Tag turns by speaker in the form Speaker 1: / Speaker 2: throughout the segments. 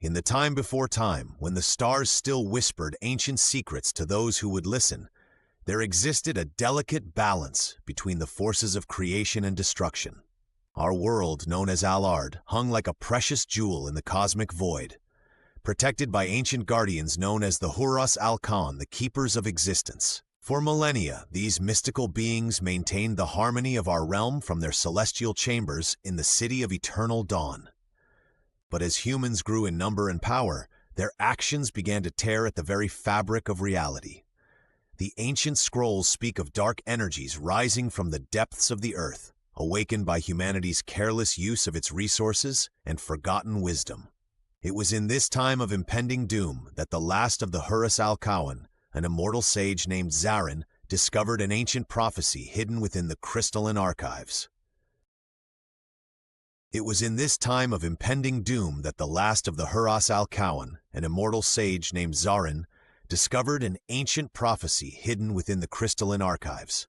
Speaker 1: In the time before time, when the stars still whispered ancient secrets to those who would listen, there existed a delicate balance between the forces of creation and destruction. Our world, known as Alard, hung like a precious jewel in the cosmic void, protected by ancient guardians known as the Huras Al-Khan, the keepers of existence. For millennia, these mystical beings maintained the harmony of our realm from their celestial chambers in the city of eternal dawn. But as humans grew in number and power, their actions began to tear at the very fabric of reality. The ancient scrolls speak of dark energies rising from the depths of the earth, awakened by humanity's careless use of its resources and forgotten wisdom. It was in this time of impending doom that the last of the Huras Al-Khan, an immortal sage named Zarin, discovered an ancient prophecy hidden within the crystalline archives. It was in this time of impending doom that the last of the Huras Al-Khan, an immortal sage named Zarin, discovered an ancient prophecy hidden within the crystalline archives.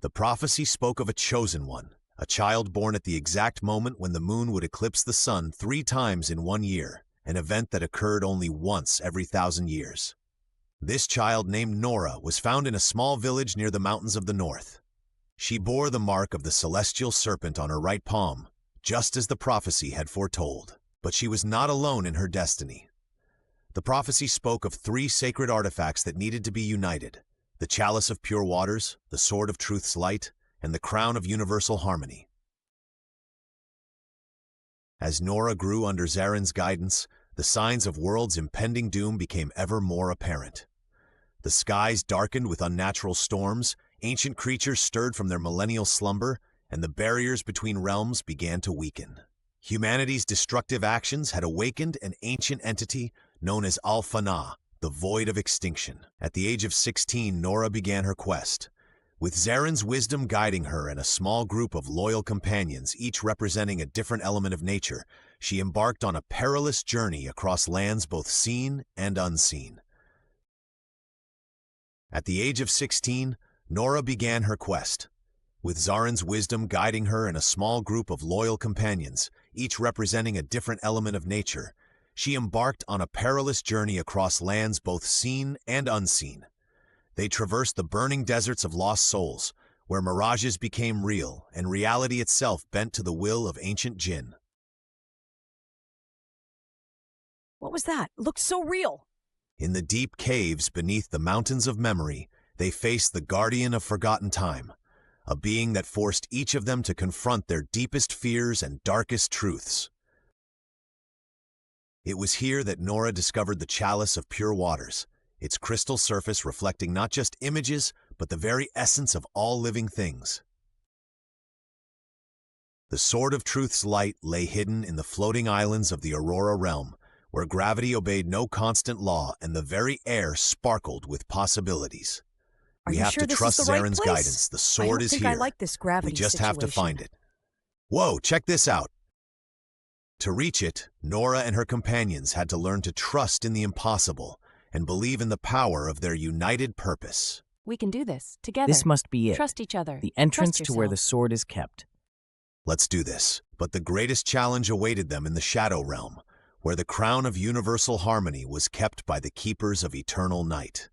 Speaker 1: The prophecy spoke of a chosen one, a child born at the exact moment when the moon would eclipse the sun 3 times in 1 year, an event that occurred only once every 1,000 years. This child, named Nora, was found in a small village near the mountains of the north. She bore the mark of the celestial serpent on her right palm, just as the prophecy had foretold. But she was not alone in her destiny. The prophecy spoke of 3 sacred artifacts that needed to be united: the chalice of pure waters, the sword of truth's light, and the crown of universal harmony. As Nora grew under Zarin's guidance, the signs of world's impending doom became ever more apparent. The skies darkened with unnatural storms, ancient creatures stirred from their millennial slumber, and the barriers between realms began to weaken. Humanity's destructive actions had awakened an ancient entity known as Al-Fana, the void of extinction. At the age of 16, Nora began her quest. With Zarin's wisdom guiding her and a small group of loyal companions, each representing a different element of nature, she embarked on a perilous journey across lands both seen and unseen. At the age of 16, Nora began her quest. With Zarin's wisdom guiding her and a small group of loyal companions, each representing a different element of nature, she embarked on a perilous journey across lands both seen and unseen. They traversed the burning deserts of lost souls, where mirages became real and reality itself bent to the will of ancient jinn.
Speaker 2: What was that? It looked so real.
Speaker 1: In the deep caves beneath the mountains of memory, they faced the guardian of forgotten time, a being that forced each of them to confront their deepest fears and darkest truths. It was here that Nora discovered the chalice of pure waters, its crystal surface reflecting not just images, but the very essence of all living things. The Sword of Truth's light lay hidden in the floating islands of the Aurora realm, where gravity obeyed no constant law and the very air sparkled with possibilities. We have to trust Zarin's guidance. The sword is here.
Speaker 2: I like this gravity
Speaker 1: We just
Speaker 2: situation.
Speaker 1: have to find it. Whoa, check this out. To reach it, Nora and her companions had to learn to trust in the impossible and believe in the power of their united purpose.
Speaker 2: We can do this together.
Speaker 3: This must be it.
Speaker 2: Trust each other.
Speaker 3: The entrance
Speaker 2: Trust
Speaker 3: to where the
Speaker 2: yourself.
Speaker 3: sword is kept.
Speaker 1: Let's do this. But the greatest challenge awaited them in the Shadow Realm, where the crown of universal harmony was kept by the keepers of eternal night.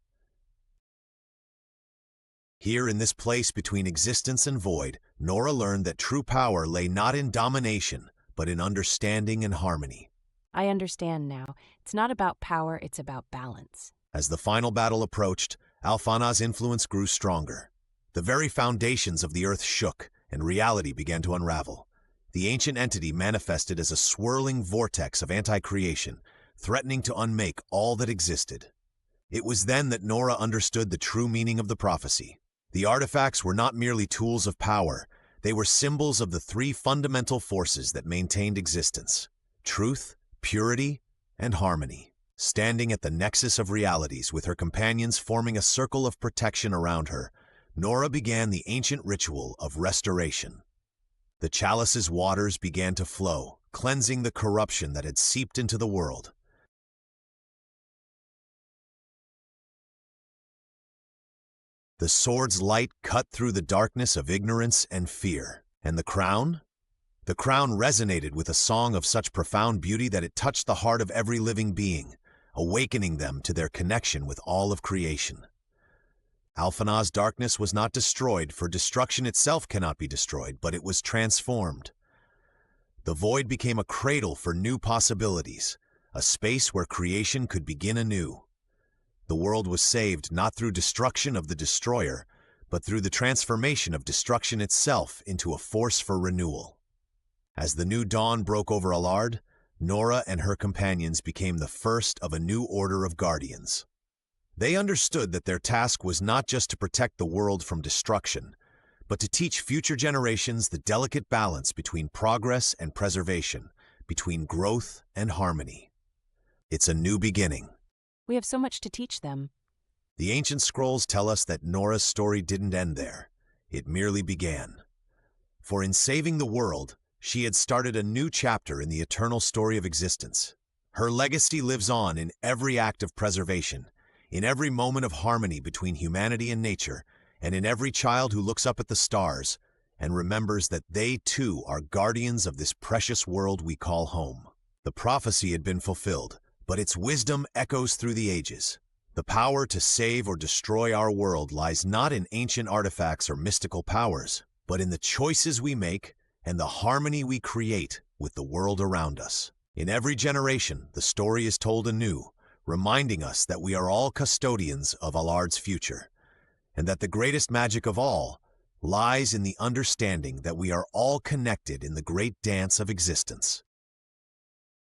Speaker 1: Here in this place between existence and void, Nora learned that true power lay not in domination, but in understanding and harmony.
Speaker 2: I understand now. It's not about power, it's about balance.
Speaker 1: As the final battle approached, Al-Fana's influence grew stronger. The very foundations of the earth shook, and reality began to unravel. The ancient entity manifested as a swirling vortex of anti-creation, threatening to unmake all that existed. It was then that Nora understood the true meaning of the prophecy. The artifacts were not merely tools of power, they were symbols of the 3 fundamental forces that maintained existence: truth, purity, and harmony. Standing at the nexus of realities with her companions forming a circle of protection around her, Nora began the ancient ritual of restoration. The chalice's waters began to flow, cleansing the corruption that had seeped into the world. The sword's light cut through the darkness of ignorance and fear. And the crown? The crown resonated with a song of such profound beauty that it touched the heart of every living being, awakening them to their connection with all of creation. Alphanah's darkness was not destroyed, for destruction itself cannot be destroyed, but it was transformed. The void became a cradle for new possibilities, a space where creation could begin anew. The world was saved not through destruction of the destroyer, but through the transformation of destruction itself into a force for renewal. As the new dawn broke over Alard, Nora and her companions became the first of a new order of guardians. They understood that their task was not just to protect the world from destruction, but to teach future generations the delicate balance between progress and preservation, between growth and harmony. It's a new beginning.
Speaker 2: We have so much to teach them.
Speaker 1: The ancient scrolls tell us that Nora's story didn't end there. It merely began. For in saving the world, she had started a new chapter in the eternal story of existence. Her legacy lives on in every act of preservation, in every moment of harmony between humanity and nature, and in every child who looks up at the stars and remembers that they too are guardians of this precious world we call home. The prophecy had been fulfilled, but its wisdom echoes through the ages. The power to save or destroy our world lies not in ancient artifacts or mystical powers, but in the choices we make and the harmony we create with the world around us. In every generation, the story is told anew, reminding us that we are all custodians of Alard's future, and that the greatest magic of all lies in the understanding that we are all connected in the great dance of existence.